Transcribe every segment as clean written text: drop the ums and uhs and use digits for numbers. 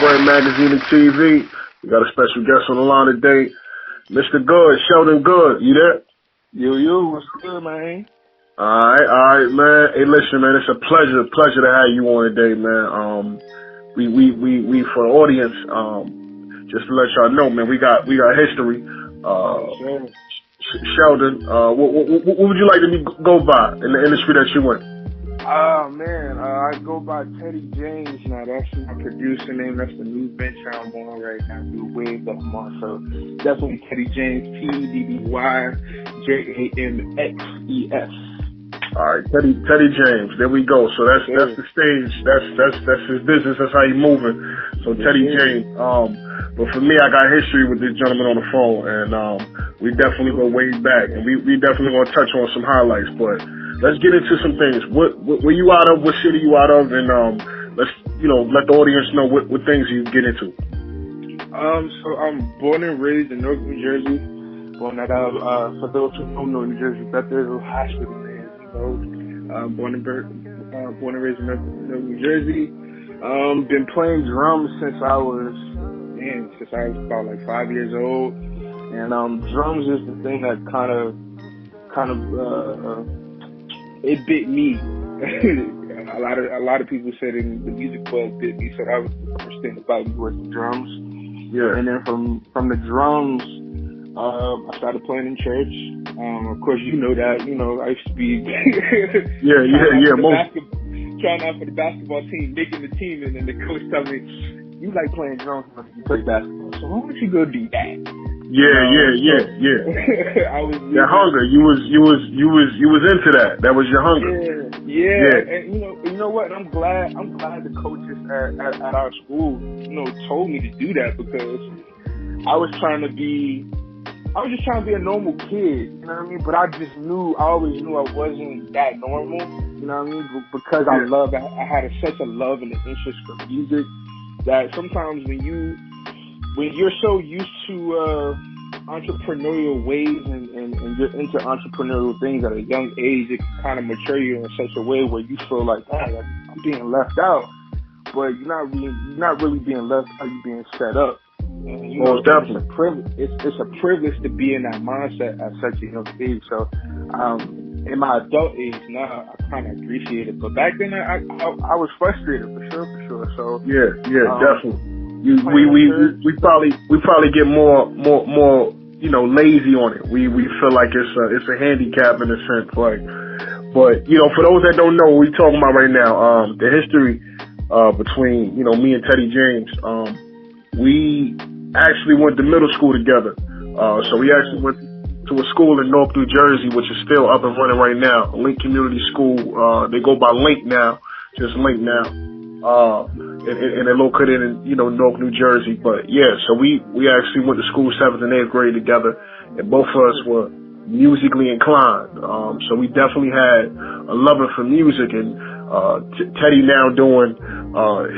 Thoroughbread Magazine and TV. We got a special guest on the line today, Mr. Good, Sheldon Good. You there? Yo, what's good, man? All right, man. Hey, listen, man, it's a pleasure to have you on today, man. We for the audience, just to let y'all know, man, we got history. Sure. Sheldon, what would you like to go by in the industry that you in? Man, I go by Teddy James now. That's my producer name. That's the new venture I'm on right now. New wave that I'm on. So definitely Teddy James, TEDDYJAMXES. All right, Teddy James. There we go. So that's the stage. That's his business. That's how he moving. So Teddy James. But for me, I got history with this gentleman on the phone, and we definitely go way back, and we definitely gonna touch on some highlights. But let's get into some things. What were you out of? What city you out of? And let's let the audience know what things you get into. So I'm born and raised in North New Jersey. Born at for those who don't know New Jersey, Bethesda Hospital. Born and raised in North New Jersey. Been playing drums since I was about like 5 years old, and drums is the thing that kind of it bit me. a lot of people said in the music world bit me, so that was the first thing about me was the drums. Yeah. And then from the drums, I started playing in church. Of course, you know that. I used to be trying out for the basketball team, making the team, and then the coach told me, "You like playing drums when you play basketball, so why don't you go do that?" Yeah. I was your hunger. You was into that. That was your hunger. Yeah. And you know what? I'm glad the coaches at our school, told me to do that, because I was just trying to be a normal kid, you know what I mean? But I always knew I wasn't that normal, you know what I mean? Because I had such a love and an interest for music that sometimes when you're so used to entrepreneurial ways and you're into entrepreneurial things at a young age, it can kind of mature you in such a way where you feel like, I'm being left out. But you're not really being left out, you're being set up. And, definitely. It's a privilege to be in that mindset at such a young age. So, in my adult age now, I kind of appreciate it. But back then, I was frustrated for sure. So definitely. We probably get more lazy on it. We feel like it's a handicap in a sense, like. But for those that don't know what we're talking about right now, the history between me and Teddy James. We actually went to middle school together. So we actually went to a school in North New Jersey, which is still up and running right now. Link Community School. They go by Link now, just Link now. And they're located in, North New Jersey. But yeah, so we actually went to school 7th and 8th grade together, and both of us were musically inclined. So we definitely had a love for music, and Teddy now doing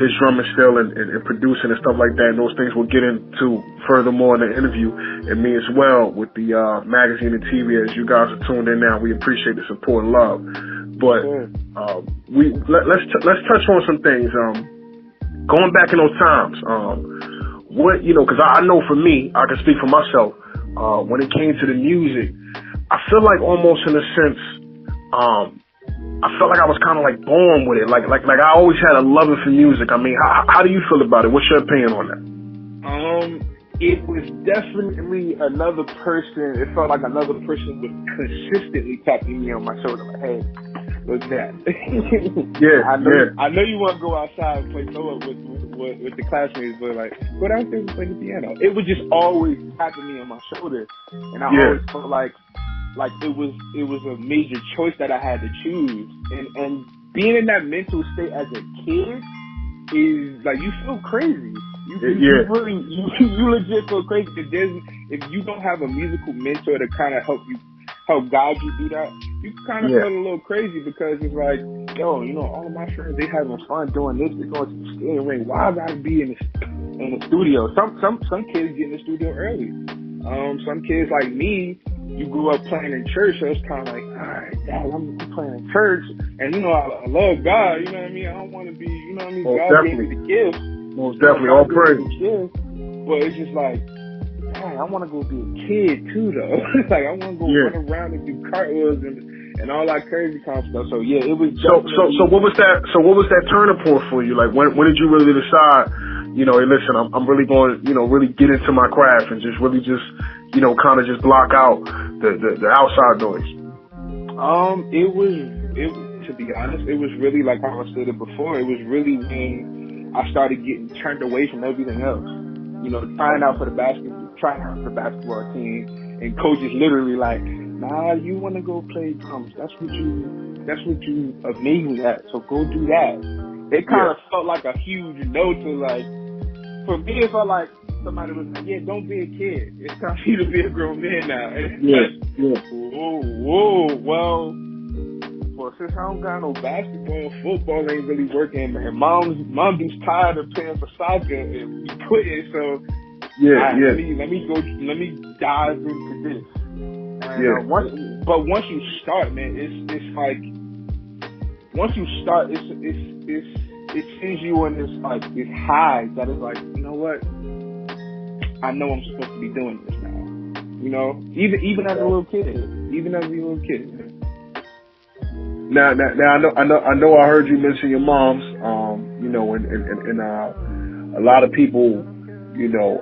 his drumming still and producing and stuff like that, and those things we'll get into furthermore in the interview, and me as well with the magazine and TV. As you guys are tuned in now, we appreciate the support and love. But let's touch on some things. Going back in those times, because I know for me, I can speak for myself. When it came to the music, I feel like almost in a sense, I felt like I was kind of like born with it. Like I always had a love for music. I mean, how do you feel about it? What's your opinion on that? It was definitely another person. It felt like another person was consistently tapping me on my shoulder, like, "Hey, look at that." I know you want to go outside and play solo with the classmates, but like, go downstairs and play the piano. It was just always tapping me on my shoulder, and I always felt like it was a major choice that I had to choose. And being in that mental state as a kid is like, you feel crazy. You legit feel crazy. If you don't have a musical mentor to kind of help guide you through that, you kind of feel a little crazy, because it's like, all of my friends, they having fun doing this, they're going to the skating ring. Why I gotta be in the studio? Some kids get in the studio early. Some kids like me, you grew up playing in church, so it's kind of like, all right, Dad, I'm playing in church, and I love God, you know what I mean? I don't want to be, God gave me the gift, Most definitely. All praise. But it's just like, dang, I want to go be a kid too, though. Like, I want to go run around and do cartwheels and all that crazy kind of stuff. So yeah, it was. So what was that? So what was that turning point for you? Like, when did you really decide? You know, hey, listen, I'm really going, really get into my craft and just really kind of just block out the outside noise. To be honest, it was really like how I stated before. It was really when I started getting turned away from everything else. Trying out for the basketball team, and coaches literally like, nah, you want to go play drums? That's what you amazing at. So go do that. It kind of felt like a huge no to like. For me, it felt like somebody was like, yeah, don't be a kid. It's time for you to be a grown man now. And whoa, well. Well, since I don't got no basketball, football ain't really working, and mom's tired of playing for soccer and quitting, so let me dive into this. And once you start, man, it's like once you start, it sends you on this high that is like, you know what? I know I'm supposed to be doing this now. Even as a little kid. Now, I know. I heard you mention your moms. And a lot of people, they don't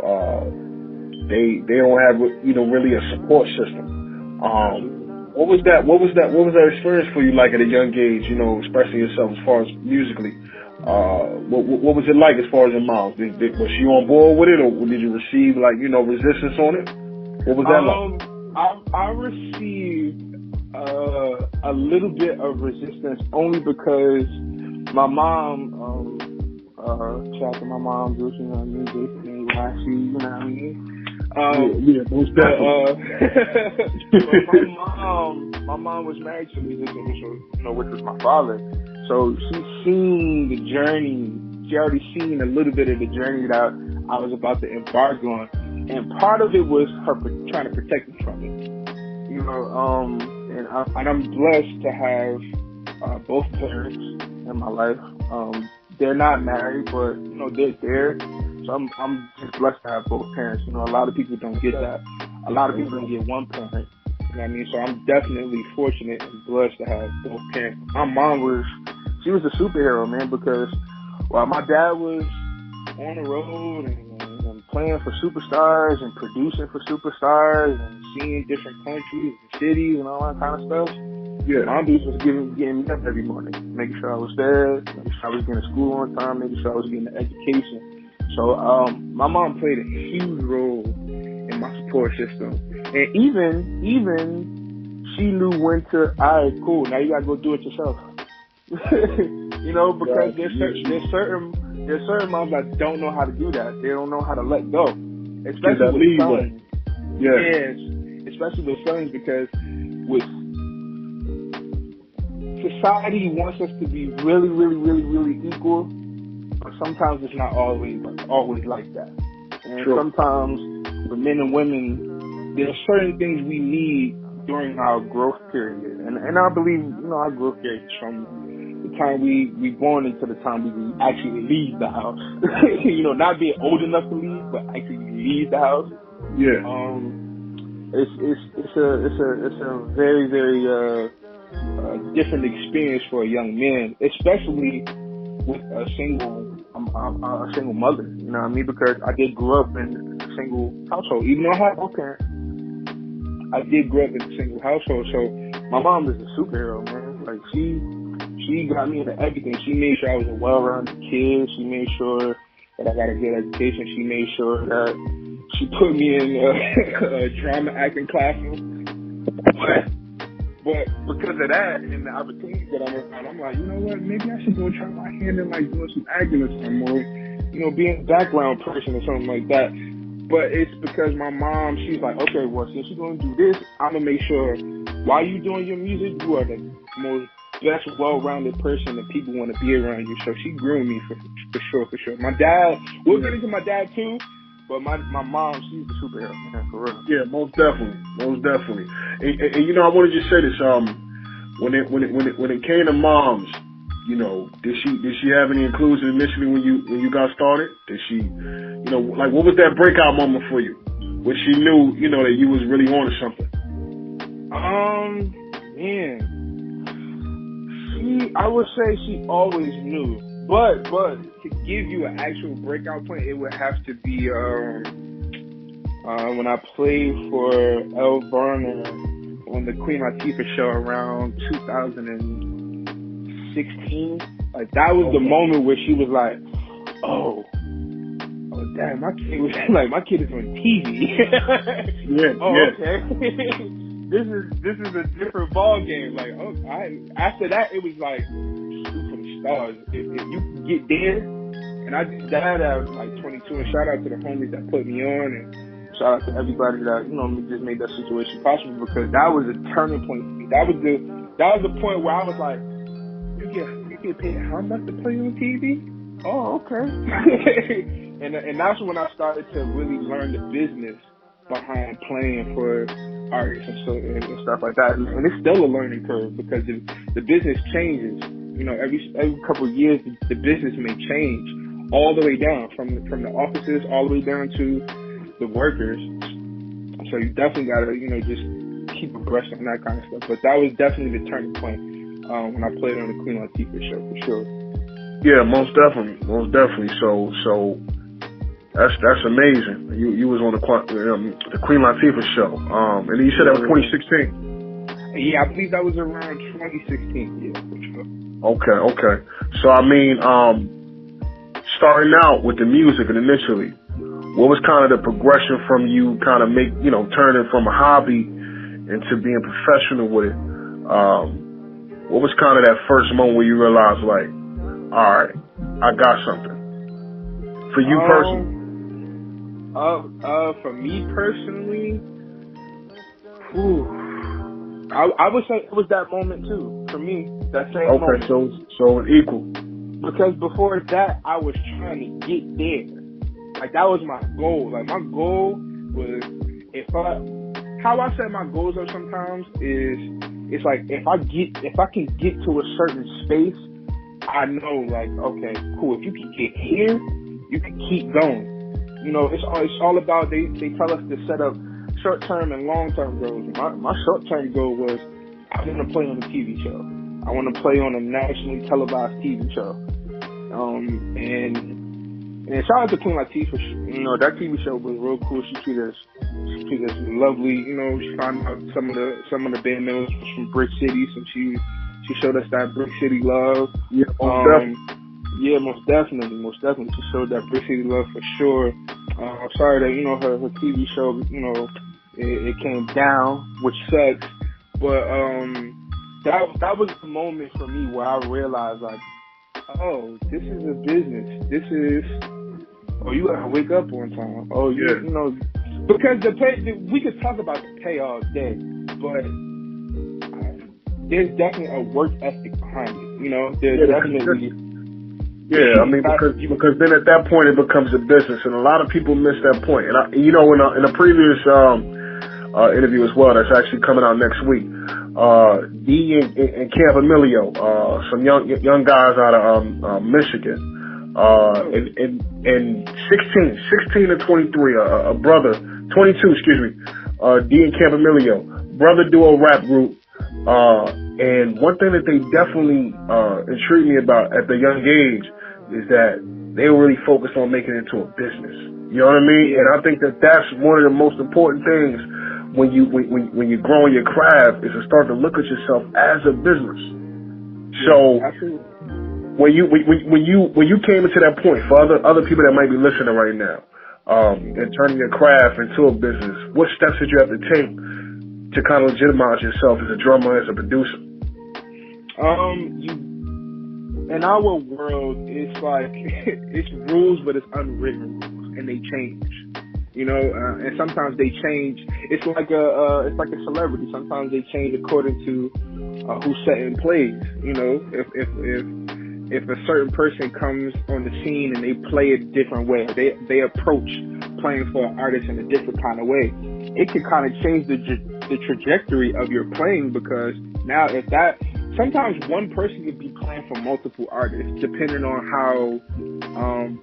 have, really a support system. What was that experience for you like at a young age? Expressing yourself as far as musically. What was it like as far as your mom? Was she on board with it, or did you receive resistance on it? What was that like? I received a little bit of resistance only because my mom, shout out to my mom, listening to music, and when I see, you know what I mean? Most definitely. My mom was married to a musician, which was my father. So she's seen the journey. She already seen a little bit of the journey that I was about to embark on, and part of it was her trying to protect me from it. And I'm blessed to have both parents in my life. They're not married, but they're there. So I'm just blessed to have both parents. A lot of people don't get that. A lot of people don't get one parent. You know what I mean? So I'm definitely fortunate and blessed to have both parents. My mom was a superhero, man, because while my dad was on the road and playing for superstars and producing for superstars and seeing different countries and cities and all that kind of stuff. Yeah. Mom was getting me up every morning, making sure I was there, making sure I was getting to school on time, making sure I was getting the education. So my mom played a huge role in my support system. And even she knew when to, all right, cool, now you gotta go do it yourself. Because there's certain moms that don't know how to do that. They don't know how to let go. Especially with sons. Yes. Especially with sons, because with society wants us to be really, really, really, really equal, but sometimes it's not always like that. And sometimes with men and women, there are certain things we need during our growth period. And I believe, our growth period is from the time we born into the time we actually leave the house. Not being old enough to leave, but actually leave the house. Yeah. It's a very, very different experience for a young man, especially with a single mother. You know what I mean? Because I did grow up in a single household, even though I had both parents. I did grow up in a single household, so my mom is a superhero, man. Like she got me into everything. She made sure I was a well-rounded kid. She made sure that I got a good education. She made sure that she put me in a drama acting classroom. But because of that and the opportunities that I'm around, I'm like, you know what? Maybe I should go try my hand in doing some acting or something, or being a background person or something like that. But it's because my mom, she's like, okay, well, since you're going to do this, I'm going to make sure while you're doing your music, you are the most best well-rounded person that people want to be around you. So she groomed me for sure. My dad, we'll get into my dad too, but my mom, she's the superhero, man, for real. Yeah, most definitely. And I want to just say this, when it came to moms, did she have any inclusion initially when you got started? Did she, like, what was that breakout moment for you? When she knew, that you was really on to something? I would say she always knew, but to give you an actual breakout point, it would have to be when I played for El Varner on the Queen Latifah show around 2016. Like, that was the moment where she was like, oh damn, my kid was like, my kid is on TV. Okay. This is a different ball game. Like, after that, it was like, shoot for the stars. If you can get there, and I did that at like 22. And shout out to the homies that put me on, and shout out to everybody that just made that situation possible, because that was a turning point for me. That was the point where I was like, you get paid how much to play on TV? Oh, okay. and that's when I started to really learn the business behind playing for artists and stuff like that. And it's still a learning curve, because the business changes. Every couple of years, the business may change all the way down from the offices all the way down to the workers. So you definitely gotta, just keep abreast on that kind of stuff. But that was definitely the turning point when I played on the Queen Latifah show, for sure. Yeah, most definitely. So that's amazing. You was on the Queen Latifah show, and you said that was 2016. Yeah, I believe that was around 2016. Yeah, for sure. Okay. So I mean, starting out with the music and initially, what was kind of the progression from you kind of turning from a hobby into being professional with it? What was kind of that first moment where you realized, like, all right, I got something? For you personally? For me personally, I would say it was that moment too. For me, that same moment. Okay, so it's equal. Because before that, I was trying to get there. Like, that was my goal. Like, my goal was, how I set my goals up sometimes is, it's like, if I can get to a certain space, I know, like, okay, cool. If you can get here, you can keep going. It's all about, they tell us to set up short-term and long-term goals. My short-term goal was, I want to play on a TV show. I want to play on a nationally televised TV show. And shout out to Queen Latifah. That TV show was real cool. She treated us lovely. She found out some of the band members from Brick City, so she showed us that Brick City love. Yeah, most definitely. She showed that Brick City love for sure. I'm sorry that her TV show it came down, which sucks. But that was the moment for me where I realized, like, oh, this is a business. This is, you gotta wake up on time. Because we could talk about the pay all day, but there's definitely a work ethic behind it. There's definitely. Yeah, I mean, because then at that point it becomes a business, and a lot of people miss that point. And in a previous interview as well, that's actually coming out next week. D and Camp Emilio, some young guys out of Michigan, and 16 to 23, a brother, 22, excuse me, D and Camp Emilio, brother duo rap group. And one thing that they definitely intrigued me about at the young age is that they were really focused on making it into a business. You know what I mean? And I think that that's one of the most important things when you're growing your craft, is to start to look at yourself as a business. So when you came into that point, for other people that might be listening right now, and turning your craft into a business, what steps did you have to take to kind of legitimize yourself as a drummer, as a producer? In our world, it's like it's rules, but it's unwritten rules, and they change. And sometimes they change. It's like a celebrity. Sometimes they change according to who's setting plays. If a certain person comes on the scene and they play a different way, they approach playing for an artist in a different kind of way, it can kind of change the trajectory of your playing, because now sometimes one person could be playing playing for multiple artists, depending on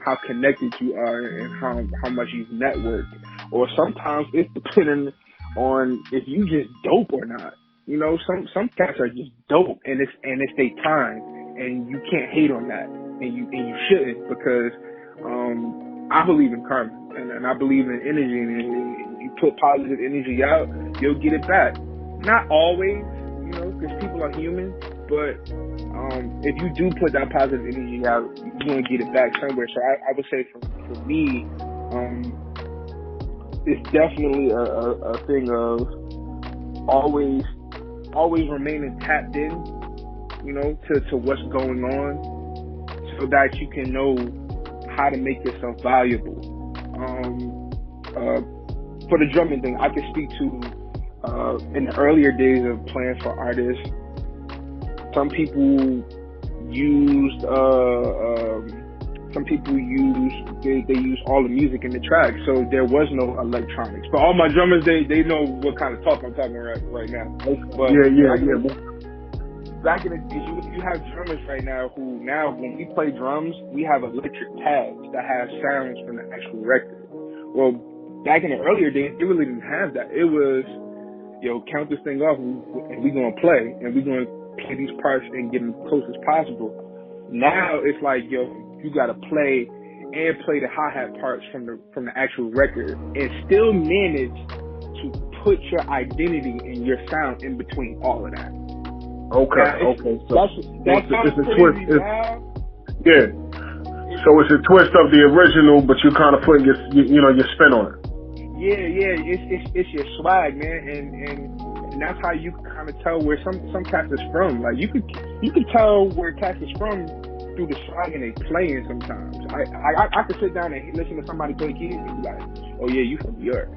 how connected you are and how much you've networked. Or sometimes it's depending on if you just dope or not. You know, some cats are just dope, and it's their time, and you can't hate on that, and you shouldn't, because I believe in karma, and I believe in energy, and you put positive energy out, you'll get it back. Not always, you know, because people are human, but if you do put that positive energy out, you're going to get it back somewhere. So I would say for me, it's definitely a thing of always remaining tapped in, you know, to what's going on, so that you can know how to make yourself valuable. For the drumming thing, I can speak to in the earlier days of playing for artists, some people used they use all the music in the track, so there was no electronics. But all my drummers, they know what kind of talk I'm talking right now. But back in the days, you have drummers right now who, now when we play drums, we have electric pads that have sounds from the actual record. Well, back in the earlier days, they really didn't have that. It was, yo, count this thing off, and we're gonna play, and we're gonna play these parts and get them close as possible. Now it's like, yo, you gotta play the hi-hat parts from the actual record, and still manage to put your identity and your sound in between all of that. Okay. So that's it's a crazy twist. now. Yeah. So it's a twist of the original, but you're kind of putting your spin on it. Yeah. It's your swag, man, and that's how you can kind of tell where some cats is from. Like you could tell where cats is from through the swag and they playing sometimes. I could sit down and listen to somebody play keys and be like, oh yeah, you from New York,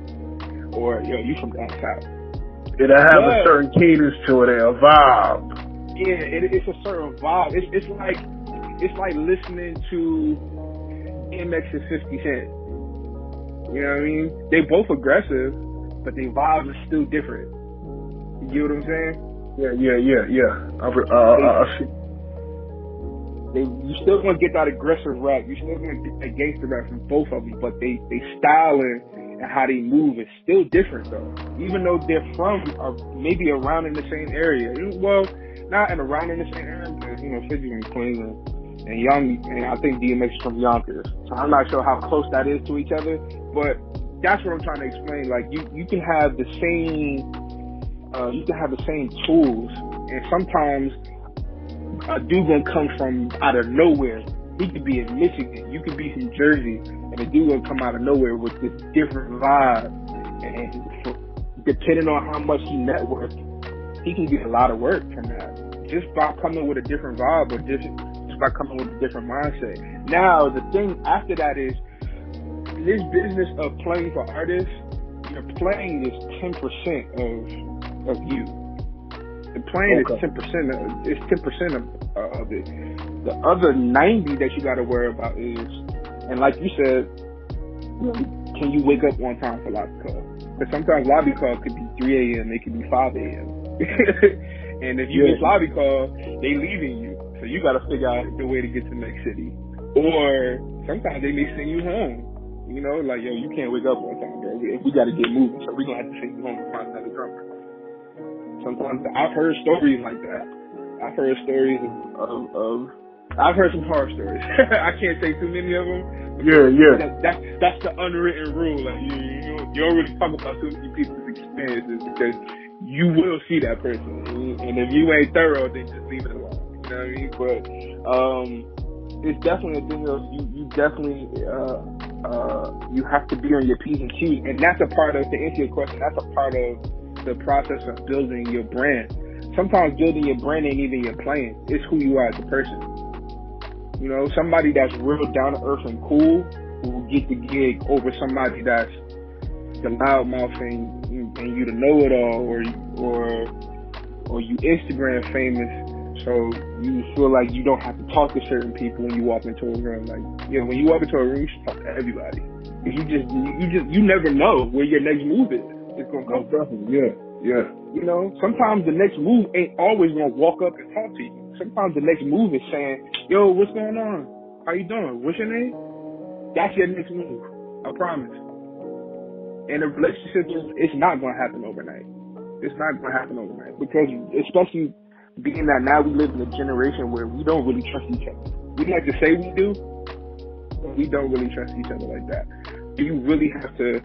or yo, you from down south. It'll have a certain cadence to it, a vibe. Yeah, it's a certain vibe. It's like listening to Jamxes 50 Cent. You know what I mean? They both aggressive, but their vibes are still different. You get what I'm saying? Yeah. I see. You still gonna get that aggressive rap. You still gonna get that gangster rap from both of them, but they styling and how they move is still different though. Even though they're from maybe around in the same area. Well, not around in the same area, because 50 from Queens and Young, and I think DMX is from Yonkers. So I'm not sure how close that is to each other, but that's what I'm trying to explain. Like you can have the same tools, and sometimes a dude gonna come from out of nowhere. He could be in Michigan, you could be from Jersey, and a dude gonna come out of nowhere with this different vibe. And depending on how much he networks, he can get a lot of work from that, just by coming with a different vibe, or just by coming with a different mindset. Now, the thing after that is, this business of playing for artists, you're playing is 10% of you. The playing is 10%. It's 10% of it. The other 90 that you got to worry about is, and like you said, can you wake up on time for lobby call? Because sometimes lobby call could be 3 a.m. It could be 5 a.m. And if you miss lobby call, they leaving you. So you got to figure out the way to get to the next city. Or sometimes they may send you home. You know, like, yo, you can't wake up on time, bro. We got to get moving. So we're going to have to send you home to find another drummer. Sometimes I've heard stories like that. I've heard stories of I've heard some horror stories. I can't say too many of them. Yeah. That's the unwritten rule. Like you don't really talk about too many people's experiences, because you will see that person, and if you ain't thorough, then just leave it alone. You know what I mean? But it's definitely a thing of you definitely you have to be on your P's and Q's, and that's a part of, to answer your question, that's a part of the process of building your brand. Sometimes building your brand ain't even your playing. It's who you are as a person. You know, somebody that's real down to earth and cool will get the gig over somebody that's the loudmouth and you the know-it-all, or you Instagram famous, so you feel like you don't have to talk to certain people when you walk into a room. Like, when you walk into a room, you should talk to everybody. You never know where your next move is. It's gonna come from. Yeah. Yeah. You know, sometimes the next move ain't always gonna walk up and talk to you. Sometimes the next move is saying, yo, what's going on? How you doing? What's your name? That's your next move. I promise. And a relationship it's not gonna happen overnight. It's not gonna happen overnight. Because especially being that now we live in a generation where we don't really trust each other. We like to say we do, but we don't really trust each other like that. You really have to